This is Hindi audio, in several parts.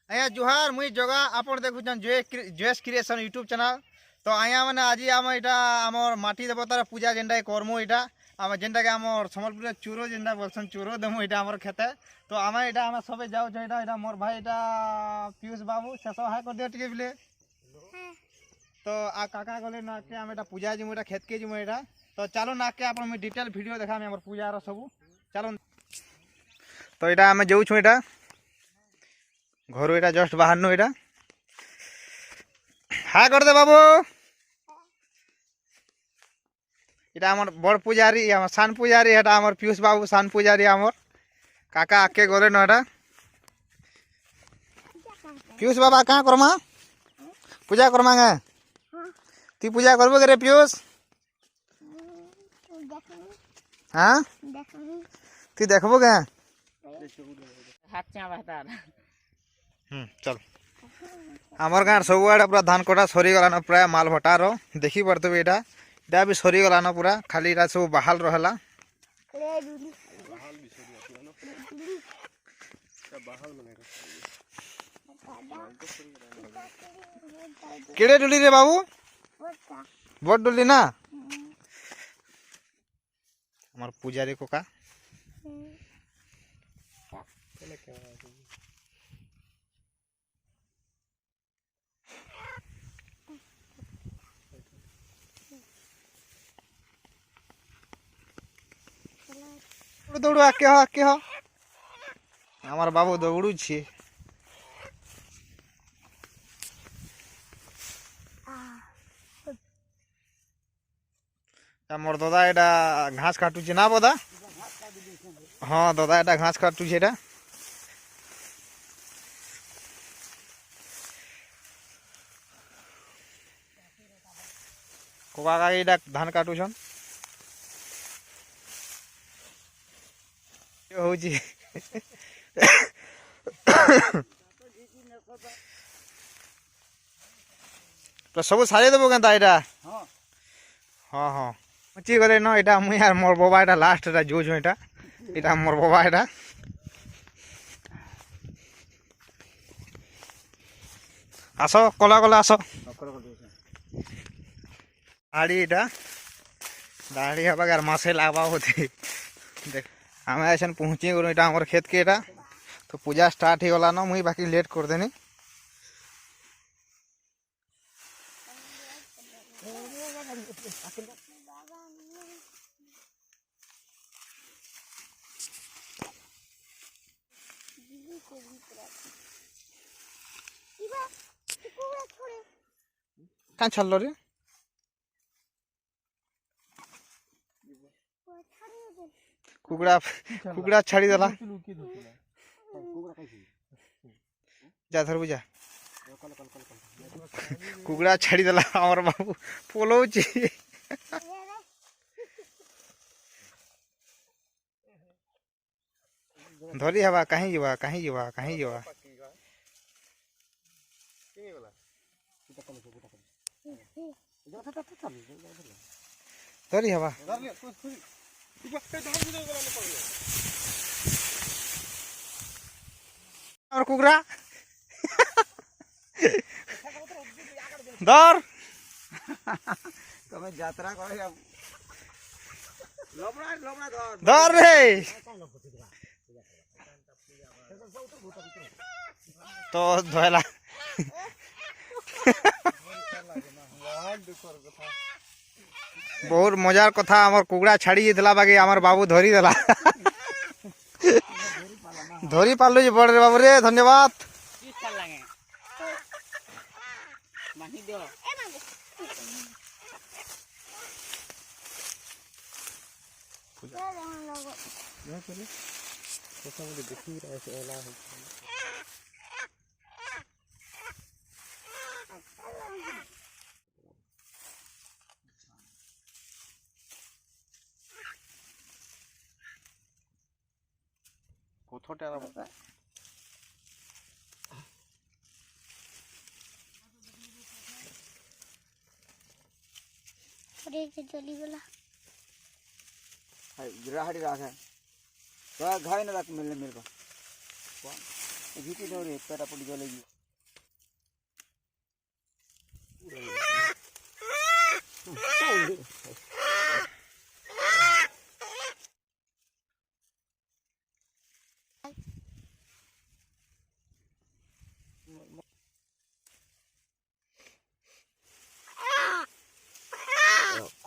आया जुहार मुई जगह आपण देखुछन जयस क्रिएशन यूट्यूब चैनल। तो आया मैंने आज आम यहाँ आमर माटी देवतार पूजा जेनटा करमु यहाँ आम जेनटा के आमर सम्बलपुर चूरो जेनटा बोलसन चूरो देमु यहाँ आमर खेते। तो आम यहाँ आम सब जाऊँ यहाँ मोर भाई यहाँ पीयूष बाबू शेष हाय कर दियो टिके बिले। तो आ काका गले नाके आम यहाँ पूजा जीमु यहाँ खेत के जीमु यहाँ। तो चलो नाके आप डिटेल वीडियो देखा आम पूजार सब चलो। तो यहाँ आम जाऊँ यहाँ घर यहाँ जस्ट बाहर नु यहाँ हाय कर दे बाबू। यहाँ आम बड़ पूजारी आम सान पूजारी यहाँ आम पीयूष बाबू सान पूजारी आमर काका आके गले न यहाँ पीयूष बाबा कहाँ करमा पूजा करमा गे ती पूजा करबो रे पीयूष। हाँ ती देखबो गे चल आमर गाँव सब आड़े पूरा धान कटा सरीगलान प्राय माल भटार देखी पार्थे यहाँ भी सरीगलान पूरा खाली यहाँ सब बाहाल रहा। केड़े डुली रे बाबू बड़ डुली ना हमार पूजारी कोका दौड़ू आके हो हमार बाबू दौड़ू छे। मोर दादा यहाँ घास काटुचे ना बोदा हाँ दादा यहाँ घास काटुचे यहाँ कोका का यहाँ धान काटुछन तो सब सारी देव क्या यहाँ हाँ हाँ पची गले न यहाँ मुझे यार मोर बाबा यहाँ लास्ट यहाँ जो यहाँ मोर बाबा यहाँ आस कला कला आस दाड़ी यहाँ दाड़ी हवा यार मासे लागवा होती देख आम ऐसा पहुँची गलु यहाँ आम खेत के यहाँ। तो पूजा स्टार्ट हो गला न मुई बाकी लेट कर देनी कहाँ छल रे कुकड़ा कुकड़ा छाड़ी देला जा धर बुझा कुकड़ा छाड़ी देला हमर बाबू पोलौची धरी हवा कहीं जीवा कहीं जीवा कहीं जीवा धरी हवा और कुकड़ा दर तुम्हें यात्रा करे दर रे तो धोला बहुत मजार कथा आमर कुकड़ा छाड़ी जाता बाकी आमर बाबू धरी देला धरी पालु जी बड़े बाबू रे धन्यवाद। चली गला गिरा हटी रहा है तो घाय ना मिलने मेरे को झीटी डोरे पेटा पड़ी जलेगी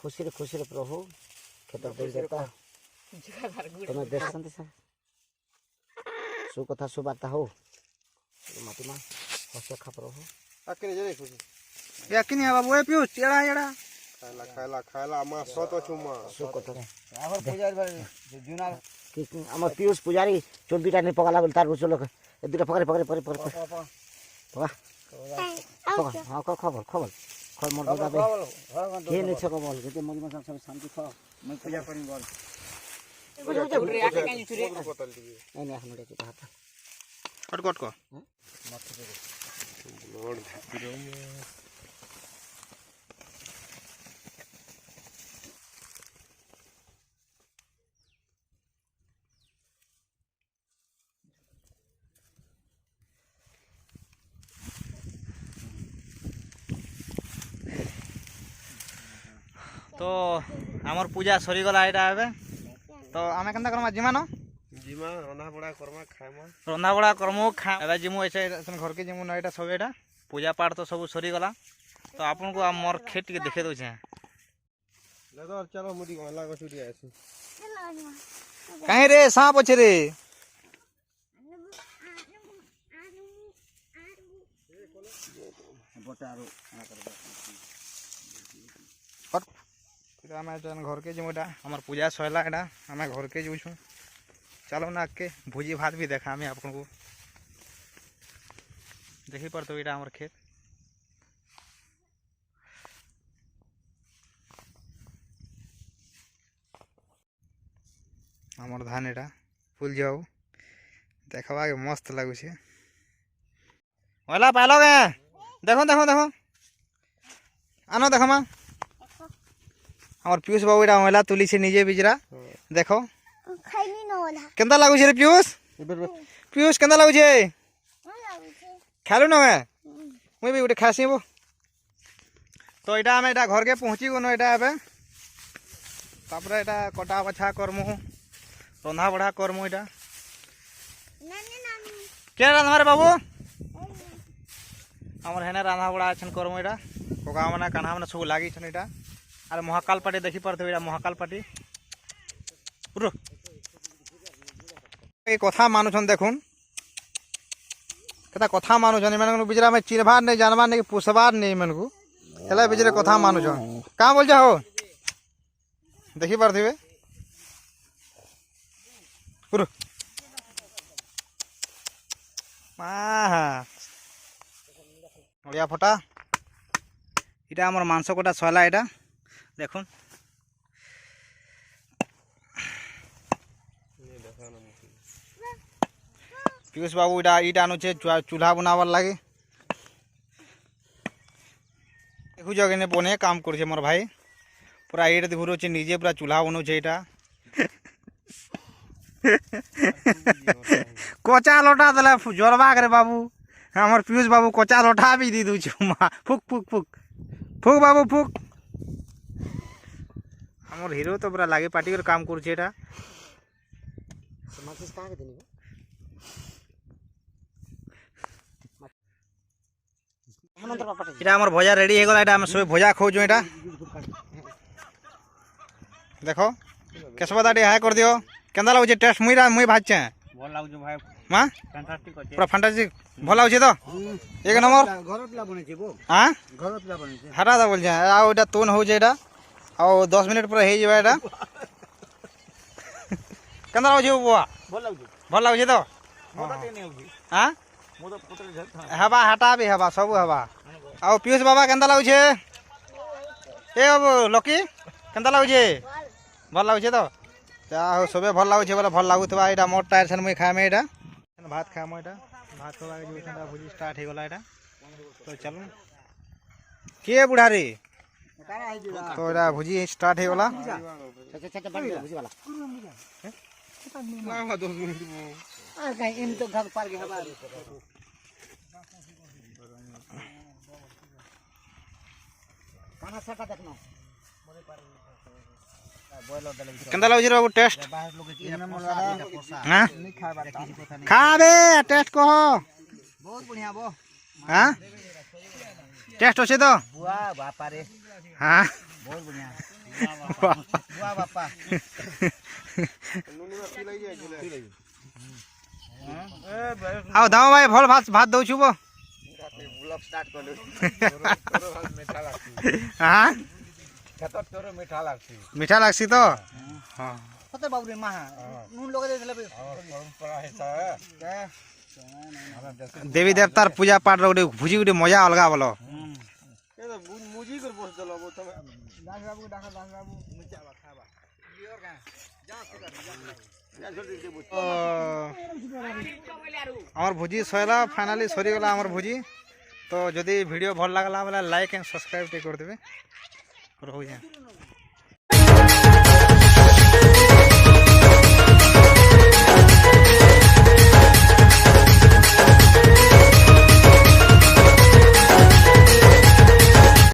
खुशी रे प्रभु खेत दे देता तुम्हें देखते सब सुकथा सुबार्ता हो माटी मा हसे खा प्रभु आकिनी जरे खुशी याकिनी बाबू ए पियो एड़ा एड़ा खायला मा सतो छुमा सुकथा आवर पुजारी भाई जुना कि हम पीयूष पुजारी चोल दुटा ने पकाला बोल तार रुचो लोग ए दुटा पकड़े वाह हां खबर खबर मोर दादा बे के ने छको बोल के मोर मा सब शांति ख मैं पूजा करी बोल नहीं हम देखि हाथ कट को लोड तो आमर पूजा सरी गला एटा एबे तो आमे केनता करमा जिमा न जिमा रंधा बड़ा करमा खायमा रंधा बड़ा करमु खा एबे जिमु ऐसे घर के जिमु न एटा सब एटा पूजा पाठ तो सब सरी गला तो आपन को मोर खेत के देखे दउ छे लेदर चलो मुदी गला को छुटी आसी काहे रे सांप अछि रे बोटारो आमे घर के जिमुटा हमर पूजा सयला एटा आमे घर के जुछु चलो ना के भुजी भात भी देखा हमें आपन को देखि परतो एटा हमर खेत हमर धान एटा फूल जाओ देखवा के मस्त लागु छे ओला पालो गे देखो देखो देखो आनो देखो मा हमर पीयूष बाबू एटा ओला तुली से निजे बिजरा देखो खाइनी न होला केंदा लागु छे रे पीयूष केंदा लागु छे खालु न है मुई भी उठे खासी बो तो एटा हम एटा घर के पहुंची गनो एटा एबे तापरे एटा कटा बछा करमु रंधा बढा करमु एटा नानी नानी के रांधा रे बाबू हमर हेने रांधा बढा छन करमु एटा कोका मना कान्हा मना सब लागी छन एटा अरे महाकाल पाटी देखि परते एटा महाकाल पाटी पुरो ए कथा मानुछन देखुन कथा कथा मानुछन मन बिजरा में चिरभार नहीं जानबार नहीं पुसबार नहीं मन को हेला बिजरे कथा मानुछन का बोल जा हो देखि परथिबे पुरो माहा ओडिया फटा इटा हमर मांस कोटा सला एटा देखुन पीयूष बाबू इटा ईट आनु छे चूल्हा बनावर लागे देखु जगह बने काम कर मोर भाई पूरा ईट घुरो छे निजे पूरा चूल्हा बनो छे इटा कचा लोटा देला जोरबा करे बाबू हमर पीयूष बाबू कचा लोटा भी दी दू छुमा फुक फुक फुक फुक बाबू फुक हमर हीरो तो पूरा लागे पार्टी कर काम कर छे एटा माचिस कहां के देनी इटा हमर भजा रेडी हे गला इटा हम सब भजा खोजो इटा देखो केसबा दाडी हाय कर दियो केंदा लागु टेस्ट मुई भाजचे बोल लागु भाई मां फैंटास्टिक होचे पूरा फैंटास्टिक भल लागु तो एक नंबर घर पिला बने छे बो हां घर पिला बने छे हटा दा बोल जे आ ओटा तोन हो जे एटा आ 10 मिनट पर हे जेबा एटा केंदा लागु जे बुआ भल लागु तो मोटा ते नहीं होगी हां मोटा पुत्र झट हवा हटा भी हवा सब हवा आओ पीयूष बाबा केंदा लागु छे ए बाबू लकी केंदा लागु छे भल लागु छे तो ता हो सबे भल लागु छे बोले भल लागुतबा एटा मोर टायर छन मुई खामे एटा भात खामो एटा भात खवा के जो छन भुजी स्टार्ट हे गला एटा तो चलू के बुढ़ा रे तो एटा भुजी स्टार्ट हे गला अच्छा अच्छा बंद बुझी वाला ना 2 मिनट আর কাই এমনি তো ঘাস পার গে হবা কানা সাটা দেখনো কেনতা লাগুଛି ରେ ବାବୁ ଟେଷ୍ଟ বাহির লোকে কি হ্যাঁ नहीं खाए बात किसी को नहीं খাবে টেস্ট কহ बहुत बढ़िया बो হ্যাঁ টেস্ট আছে তো बुआ बापा रे হ্যাঁ बहुत बढ़िया बुआ बापा ଆଉ ଦାମ ଭାଇ ଭଲ ଭାତ ଦଉଛୁ ବୋ ব্লগ স্টার্ট করলো মিঠা লাগছে হ্যাঁ খেত তোর মিঠা লাগছে মিঠা লাগছি তো হ্যাঁ কত বাবু রে মা নুন লগে দেলে পরম্পরা হিসাবে দেবী দেবতার পূজা পাঠর গোটে ভুজি গোটে মজা অলগা বলো মুজি করে বসে দিল তুমি দাস বাবু ডাকা দাস বাবু মিঠা বা খাবা লিওর কা যা আমার ভুজি সইলা ফাইনালি সরিগলা আমার ভুজি তো যদি ভিডিও ভাল লাগলা বলে লাইক এন্ড সবসক্রাইব টি করে দেবে রহুছি।